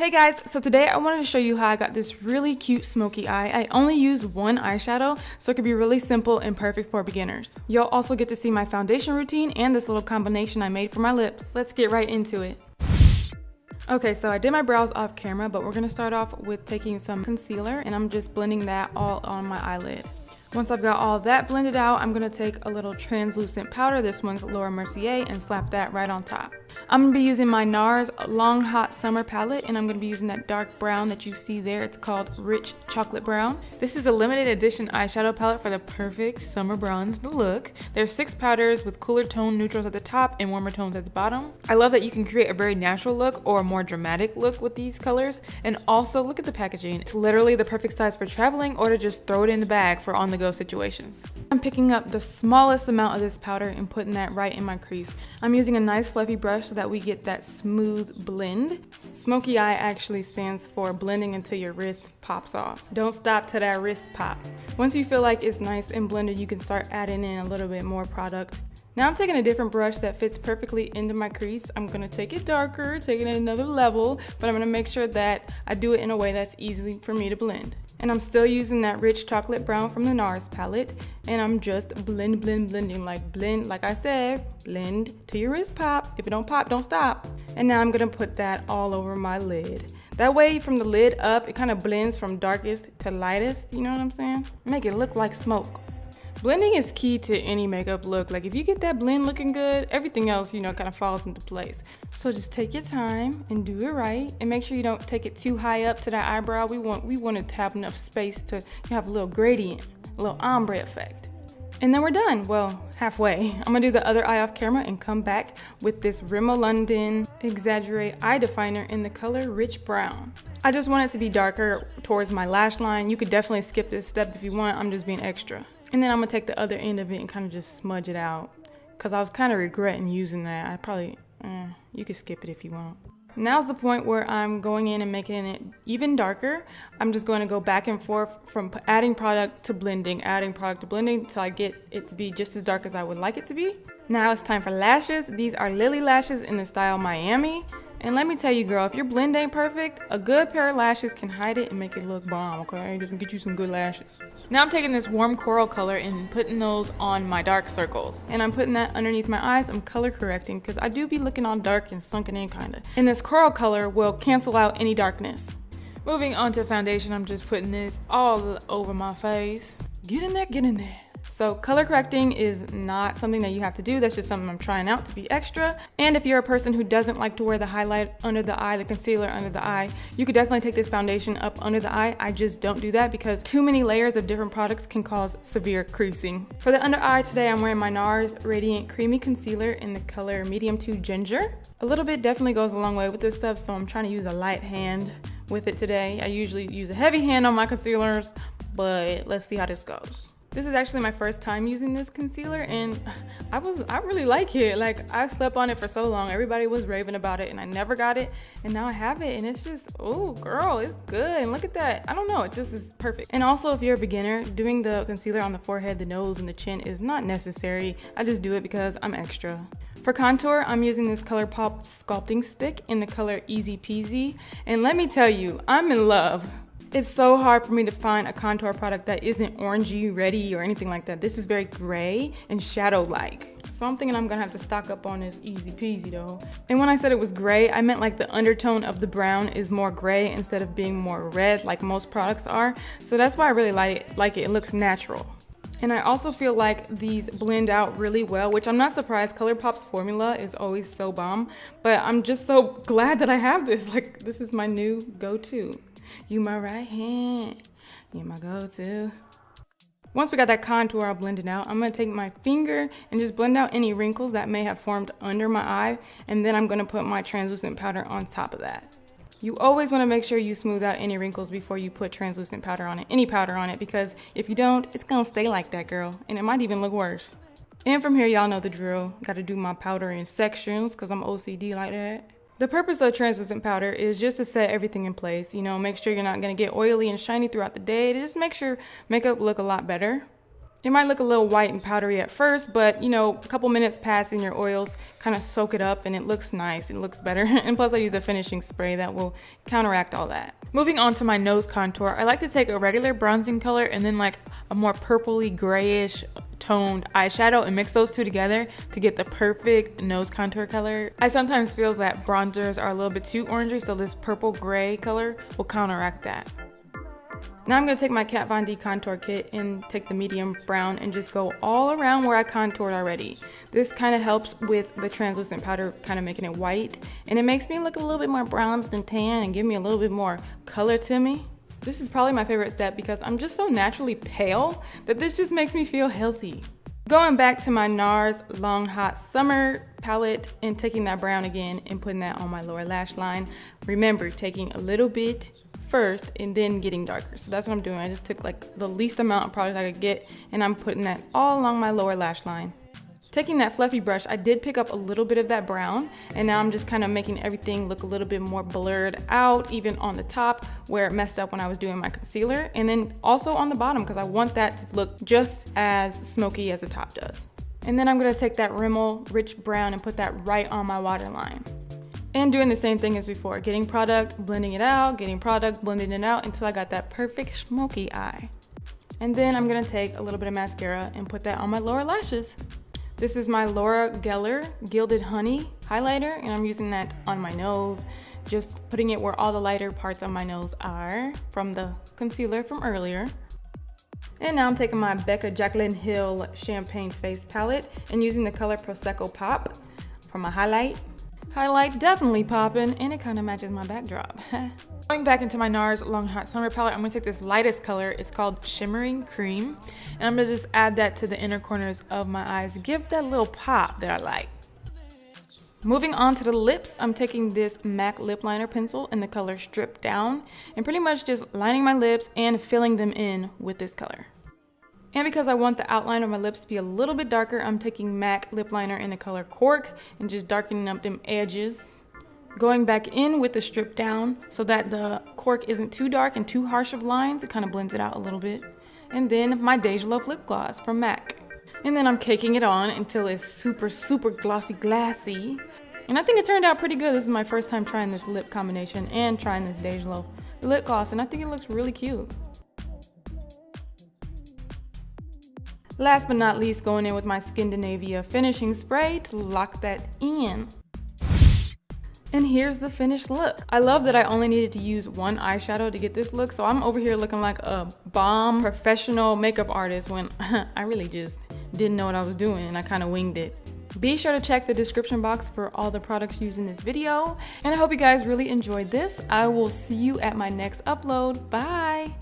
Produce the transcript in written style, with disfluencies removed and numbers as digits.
Hey guys, so today I wanted to show you how I got this really cute smoky eye. I only use one eyeshadow, so it could be really simple and perfect for beginners. You'll also get to see my foundation routine and this little combination I made for my lips. Let's get right into it. Okay, so I did my brows off camera, but we're gonna start off with taking some concealer and I'm just blending that all on my eyelid. Once I've got all that blended out, I'm gonna take a little translucent powder. This one's Laura Mercier, and slap that right on top. I'm gonna be using my NARS Long Hot Summer palette, and I'm gonna be using that dark brown that you see there. It's called Rich Chocolate Brown. This is a limited edition eyeshadow palette for the perfect summer bronze look. There's 6 powders with cooler tone neutrals at the top and warmer tones at the bottom. I love that you can create a very natural look or a more dramatic look with these colors. And also, look at the packaging. It's literally the perfect size for traveling or to just throw it in the bag for on-the-go situations. I'm picking up the smallest amount of this powder and putting that right in my crease. I'm using a nice fluffy brush so that we get that smooth blend. Smoky eye actually stands for blending until your wrist pops off. Don't stop till that wrist pop. Once you feel like it's nice and blended, you can start adding in a little bit more product. Now I'm taking a different brush that fits perfectly into my crease. I'm gonna take it darker, take it another level, but I'm gonna make sure that I do it in a way that's easy for me to blend. And I'm still using that Rich Chocolate Brown from the NARS palette, and I'm just blending, like I said, blend till your wrist pop. If it don't pop, don't stop. And now I'm gonna put that all over my lid. That way, from the lid up, it kind of blends from darkest to lightest, you know what I'm saying? Make it look like smoke. Blending is key to any makeup look. Like if you get that blend looking good, everything else, kind of falls into place. So just take your time and do it right, and make sure you don't take it too high up to that eyebrow. We want it to have enough space to have a little gradient, a little ombre effect. And then we're done. Well, halfway. I'm gonna do the other eye off camera and come back with this Rimmel London Exaggerate Eye Definer in the color Rich Brown. I just want it to be darker towards my lash line. You could definitely skip this step if you want. I'm just being extra. And then I'm gonna take the other end of it and kind of just smudge it out, because I was kind of regretting using that. You could skip it if you want. Now's the point where I'm going in and making it even darker. I'm just going to go back and forth from adding product to blending, until I get it to be just as dark as I would like it to be. Now it's time for lashes. These are Lily lashes in the style Miami. And let me tell you, girl, if your blend ain't perfect, a good pair of lashes can hide it and make it look bomb, okay? Just get you some good lashes. Now I'm taking this warm coral color and putting those on my dark circles. And I'm putting that underneath my eyes. I'm color correcting because I do be looking all dark and sunken in kinda. And this coral color will cancel out any darkness. Moving on to foundation, I'm just putting this all over my face. Get in there, get in there. So color correcting is not something that you have to do. That's just something I'm trying out to be extra. And if you're a person who doesn't like to wear the highlight under the eye, the concealer under the eye, you could definitely take this foundation up under the eye. I just don't do that because too many layers of different products can cause severe creasing. For the under eye today, I'm wearing my NARS Radiant Creamy Concealer in the color Medium 2 Ginger. A little bit definitely goes a long way with this stuff, so I'm trying to use a light hand with it today. I usually use a heavy hand on my concealers, but let's see how this goes. This is actually my first time using this concealer, and I really like it. Like, I slept on it for so long. Everybody was raving about it and I never got it, and now I have it and it's just, oh girl, it's good. And look at that. I don't know, it just is perfect. And also, if you're a beginner, doing the concealer on the forehead, the nose, and the chin is not necessary. I just do it because I'm extra. For contour, I'm using this ColourPop sculpting stick in the color Easy Peasy, and let me tell you, I'm in love. It's so hard for me to find a contour product that isn't orangey, reddy, or anything like that. This is very gray and shadow-like. So I'm thinking I'm gonna have to stock up on this Easy Peasy though. And when I said it was gray, I meant like the undertone of the brown is more gray instead of being more red like most products are. So that's why I really like it. It looks natural. And I also feel like these blend out really well, which I'm not surprised. ColourPop's formula is always so bomb, but I'm just so glad that I have this. Like, this is my new go-to. You my right hand, you my go-to. Once we got that contour all blended out, I'm gonna take my finger and just blend out any wrinkles that may have formed under my eye, and then I'm gonna put my translucent powder on top of that. You always wanna make sure you smooth out any wrinkles before you put translucent powder on it, any powder on it, because if you don't, it's gonna stay like that, girl, and it might even look worse. And from here, y'all know the drill. Gotta do my powder in sections, cause I'm OCD like that. The purpose of translucent powder is just to set everything in place, make sure you're not gonna get oily and shiny throughout the day. It just makes your makeup look a lot better. It might look a little white and powdery at first, but you know, a couple minutes pass and your oils kind of soak it up and it looks nice, it looks better. And plus I use a finishing spray that will counteract all that. Moving on to my nose contour, I like to take a regular bronzing color and then like a more purpley grayish toned eyeshadow and mix those two together to get the perfect nose contour color. I sometimes feel that bronzers are a little bit too orangey, so this purple gray color will counteract that. Now I'm going to take my Kat Von D contour kit and take the medium brown and just go all around where I contoured already. This kind of helps with the translucent powder kind of making it white, and it makes me look a little bit more bronzed and tan and give me a little bit more color to me. This is probably my favorite step because I'm just so naturally pale that this just makes me feel healthy. Going back to my NARS Long Hot Summer palette and taking that brown again and putting that on my lower lash line. Remember, taking a little bit first and then getting darker. So that's what I'm doing. I just took like the least amount of product I could get and I'm putting that all along my lower lash line. Taking that fluffy brush, I did pick up a little bit of that brown, and now I'm just kind of making everything look a little bit more blurred out, even on the top where it messed up when I was doing my concealer, and then also on the bottom because I want that to look just as smoky as the top does. And then I'm going to take that Rimmel Rich Brown and put that right on my waterline. And doing the same thing as before, getting product, blending it out, getting product, blending it out until I got that perfect smoky eye. And then I'm going to take a little bit of mascara and put that on my lower lashes. This is my Laura Geller Gilded Honey highlighter, and I'm using that on my nose, just putting it where all the lighter parts of my nose are from the concealer from earlier. And now I'm taking my Becca Jaclyn Hill Champagne Face Palette and using the color Prosecco Pop for my highlight. Highlight definitely popping, and it kind of matches my backdrop. Going back into my NARS Long Hot Summer palette, I'm going to take this lightest color. It's called Shimmering Cream, and I'm going to just add that to the inner corners of my eyes. Give that little pop that I like. Moving on to the lips, I'm taking this MAC lip liner pencil in the color Strip Down and pretty much just lining my lips and filling them in with this color. And because I want the outline of my lips to be a little bit darker, I'm taking MAC lip liner in the color Cork and just darkening up them edges. Going back in with the Strip Down so that the cork isn't too dark and too harsh of lines. It kind of blends it out a little bit. And then my Deja Love lip gloss from MAC. And then I'm caking it on until it's super, super glossy glassy. And I think it turned out pretty good. This is my first time trying this lip combination and trying this Deja Love lip gloss, and I think it looks really cute. Last but not least, going in with my Skindinavia finishing spray to lock that in. And here's the finished look. I love that I only needed to use one eyeshadow to get this look, so I'm over here looking like a bomb professional makeup artist when I really just didn't know what I was doing and I kind of winged it. Be sure to check the description box for all the products used in this video, and I hope you guys really enjoyed this. I will see you at my next upload. Bye!